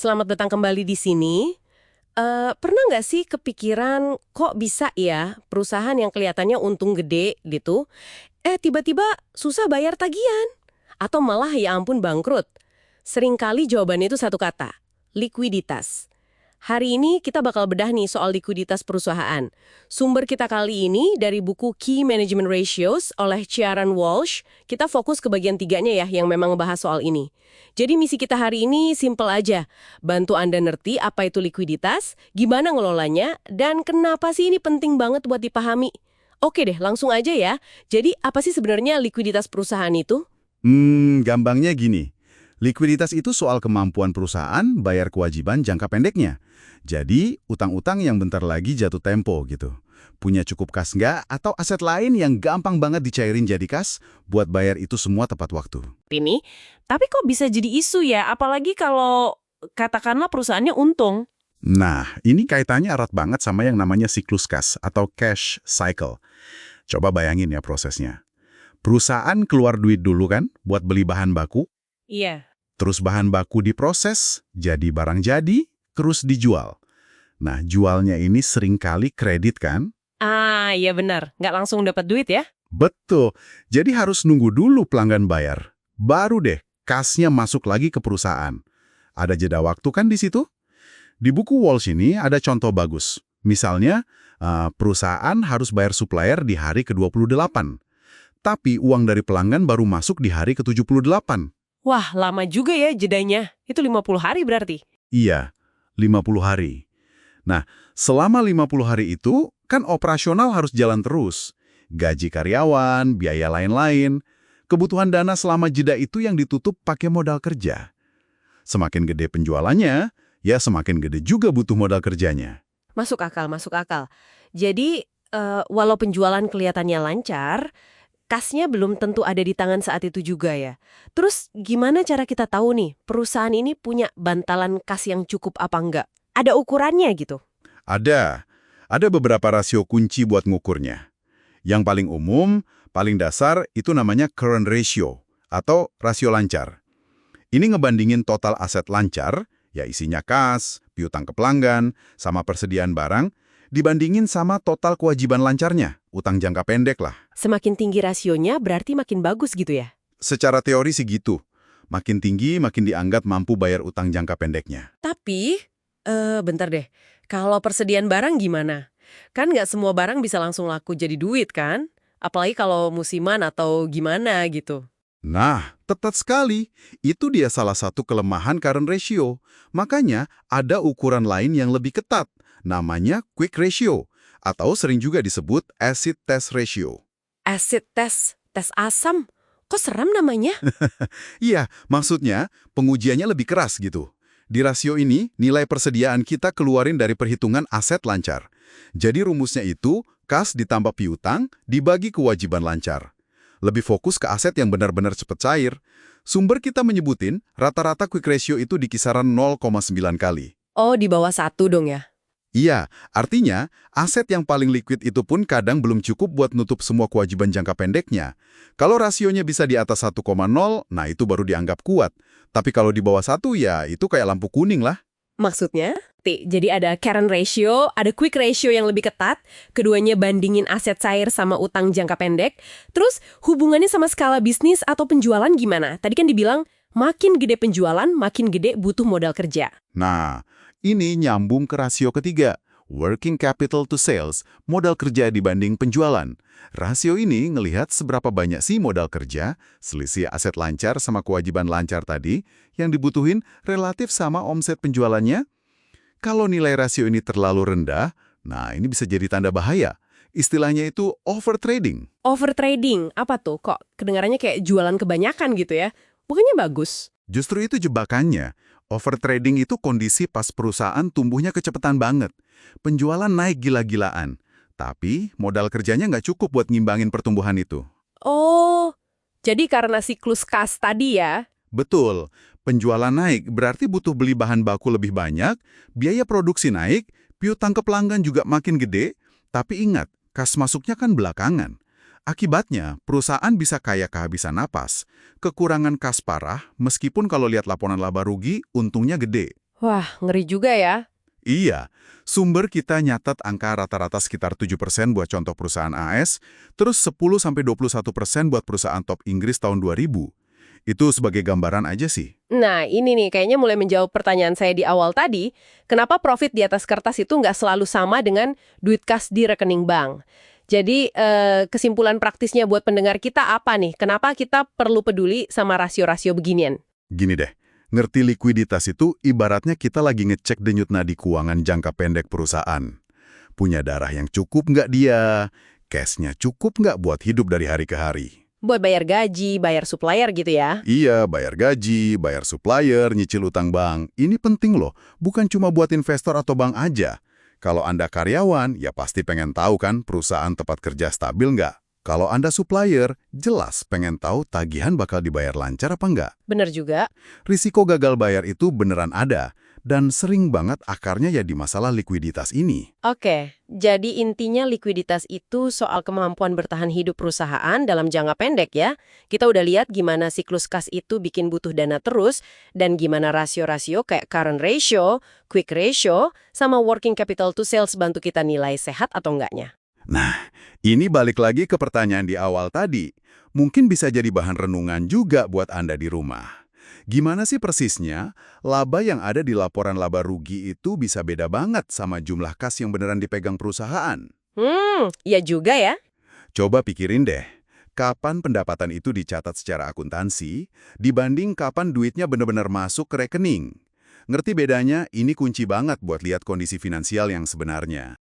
Selamat datang kembali di sini. Pernah nggak sih kepikiran kok bisa ya perusahaan yang kelihatannya untung gede gitu, tiba-tiba susah bayar tagihan? Atau malah ya ampun bangkrut? Seringkali jawabannya itu satu kata, likuiditas. Hari ini kita bakal bedah nih soal likuiditas perusahaan. Sumber kita kali ini dari buku Key Management Ratios oleh Ciaran Walsh. Kita fokus ke bagian tiganya ya yang memang ngebahas soal ini. Jadi misi kita hari ini simple aja. Bantu Anda ngerti apa itu likuiditas, gimana ngelolanya, dan kenapa sih ini penting banget buat dipahami. Oke deh, langsung aja ya. Jadi apa sih sebenarnya likuiditas perusahaan itu? Gampangnya gini. Likuiditas itu soal kemampuan perusahaan bayar kewajiban jangka pendeknya. Jadi, utang-utang yang bentar lagi jatuh tempo gitu. Punya cukup kas nggak atau aset lain yang gampang banget dicairin jadi kas buat bayar itu semua tepat waktu. Ini, tapi kok bisa jadi isu ya? Apalagi kalau katakanlah perusahaannya untung. Nah, ini kaitannya erat banget sama yang namanya siklus kas atau cash cycle. Coba bayangin ya prosesnya. Perusahaan keluar duit dulu kan buat beli bahan baku, Iya. terus bahan baku diproses, jadi barang jadi, terus dijual. Nah, jualnya ini seringkali kredit kan? Ah, iya benar. Nggak langsung dapat duit ya? Betul. Jadi harus nunggu dulu pelanggan bayar. Baru deh, kasnya masuk lagi ke perusahaan. Ada jeda waktu kan di situ? Di buku Walsh ini ada contoh bagus. Misalnya, perusahaan harus bayar supplier di hari ke-28. Tapi uang dari pelanggan baru masuk di hari ke-78. Wah, lama juga ya jedanya. Itu 50 hari berarti. Iya, 50 hari. Nah, selama 50 hari itu, kan operasional harus jalan terus. Gaji karyawan, biaya lain-lain. Kebutuhan dana selama jeda itu yang ditutup pakai modal kerja. Semakin gede penjualannya, ya semakin gede juga butuh modal kerjanya. Masuk akal, masuk akal. Jadi, walau penjualan kelihatannya lancar, kasnya belum tentu ada di tangan saat itu juga ya. Terus gimana cara kita tahu nih, perusahaan ini punya bantalan kas yang cukup apa enggak? Ada ukurannya gitu. Ada. Ada beberapa rasio kunci buat ngukurnya. Yang paling umum, paling dasar itu namanya current ratio atau rasio lancar. Ini ngebandingin total aset lancar, ya isinya kas, piutang ke pelanggan, sama persediaan barang, dibandingin sama total kewajiban lancarnya, utang jangka pendek lah. Semakin tinggi rasionya berarti makin bagus gitu ya? Secara teori sih gitu. Makin tinggi, makin dianggap mampu bayar utang jangka pendeknya. Tapi, bentar deh. Kalau persediaan barang gimana? Kan nggak semua barang bisa langsung laku jadi duit kan? Apalagi kalau musiman atau gimana gitu. Nah, tepat sekali. Itu dia salah satu kelemahan current ratio. Makanya ada ukuran lain yang lebih ketat. Namanya quick ratio, atau sering juga disebut acid test ratio. Acid test, tes asam. Kok seram namanya? Iya, maksudnya pengujiannya lebih keras gitu. Di rasio ini, nilai persediaan kita keluarin dari perhitungan aset lancar. Jadi rumusnya itu, kas ditambah piutang, dibagi kewajiban lancar. Lebih fokus ke aset yang benar-benar cepat cair. Sumber kita menyebutin, rata-rata quick ratio itu di kisaran 0,9 kali. Oh, di bawah 1 dong ya? Iya, artinya aset yang paling liquid itu pun kadang belum cukup buat nutup semua kewajiban jangka pendeknya. Kalau rasionya bisa di atas 1,0, nah itu baru dianggap kuat. Tapi kalau di bawah 1 ya itu kayak lampu kuning lah. Maksudnya? Jadi ada current ratio, ada quick ratio yang lebih ketat, keduanya bandingin aset cair sama utang jangka pendek, terus hubungannya sama skala bisnis atau penjualan gimana? Tadi kan dibilang makin gede penjualan, makin gede butuh modal kerja. Nah, ini nyambung ke rasio ketiga, working capital to sales, modal kerja dibanding penjualan. Rasio ini ngelihat seberapa banyak sih modal kerja, selisih aset lancar sama kewajiban lancar tadi, yang dibutuhin relatif sama omset penjualannya. Kalau nilai rasio ini terlalu rendah, nah ini bisa jadi tanda bahaya. Istilahnya itu overtrading. Overtrading, apa tuh? Kok kedengarannya kayak jualan kebanyakan gitu ya? Bukannya bagus? Justru itu jebakannya. Overtrading itu kondisi pas perusahaan tumbuhnya kecepatan banget. Penjualan naik gila-gilaan. Tapi modal kerjanya nggak cukup buat ngimbangin pertumbuhan itu. Oh, jadi karena siklus kas tadi ya? Betul. Penjualan naik berarti butuh beli bahan baku lebih banyak, biaya produksi naik, piutang ke pelanggan juga makin gede, tapi ingat, kas masuknya kan belakangan. Akibatnya, perusahaan bisa kaya kehabisan napas. Kekurangan kas parah, meskipun kalau lihat laporan laba rugi, untungnya gede. Wah, ngeri juga ya. Iya, sumber kita nyatat angka rata-rata sekitar 7% buat contoh perusahaan AS, terus 10-21% buat perusahaan top Inggris tahun 2000. Itu sebagai gambaran aja sih. Nah, ini nih kayaknya mulai menjawab pertanyaan saya di awal tadi, kenapa profit di atas kertas itu nggak selalu sama dengan duit kas di rekening bank. Jadi, kesimpulan praktisnya buat pendengar kita apa nih? Kenapa kita perlu peduli sama rasio-rasio beginian? Gini deh, ngerti likuiditas itu ibaratnya kita lagi ngecek denyut nadi keuangan jangka pendek perusahaan. Punya darah yang cukup nggak dia? Cashnya cukup nggak buat hidup dari hari ke hari? Buat bayar gaji, bayar supplier gitu ya? Iya, bayar gaji, bayar supplier, nyicil utang bank. Ini penting loh, bukan cuma buat investor atau bank aja. Kalau Anda karyawan, ya pasti pengen tahu kan perusahaan tempat kerja stabil nggak? Kalau Anda supplier, jelas pengen tahu tagihan bakal dibayar lancar apa nggak? Bener juga. Risiko gagal bayar itu beneran ada, dan sering banget akarnya ya di masalah likuiditas ini. Oke, jadi intinya likuiditas itu soal kemampuan bertahan hidup perusahaan dalam jangka pendek ya. Kita udah lihat gimana siklus kas itu bikin butuh dana terus, dan gimana rasio-rasio kayak current ratio, quick ratio, sama working capital to sales bantu kita nilai sehat atau enggaknya. Nah, ini balik lagi ke pertanyaan di awal tadi. Mungkin bisa jadi bahan renungan juga buat Anda di rumah. Gimana sih persisnya, laba yang ada di laporan laba rugi itu bisa beda banget sama jumlah kas yang beneran dipegang perusahaan? Iya juga ya. Coba pikirin deh, kapan pendapatan itu dicatat secara akuntansi, dibanding kapan duitnya benar-benar masuk ke rekening. Ngerti bedanya? Ini kunci banget buat lihat kondisi finansial yang sebenarnya.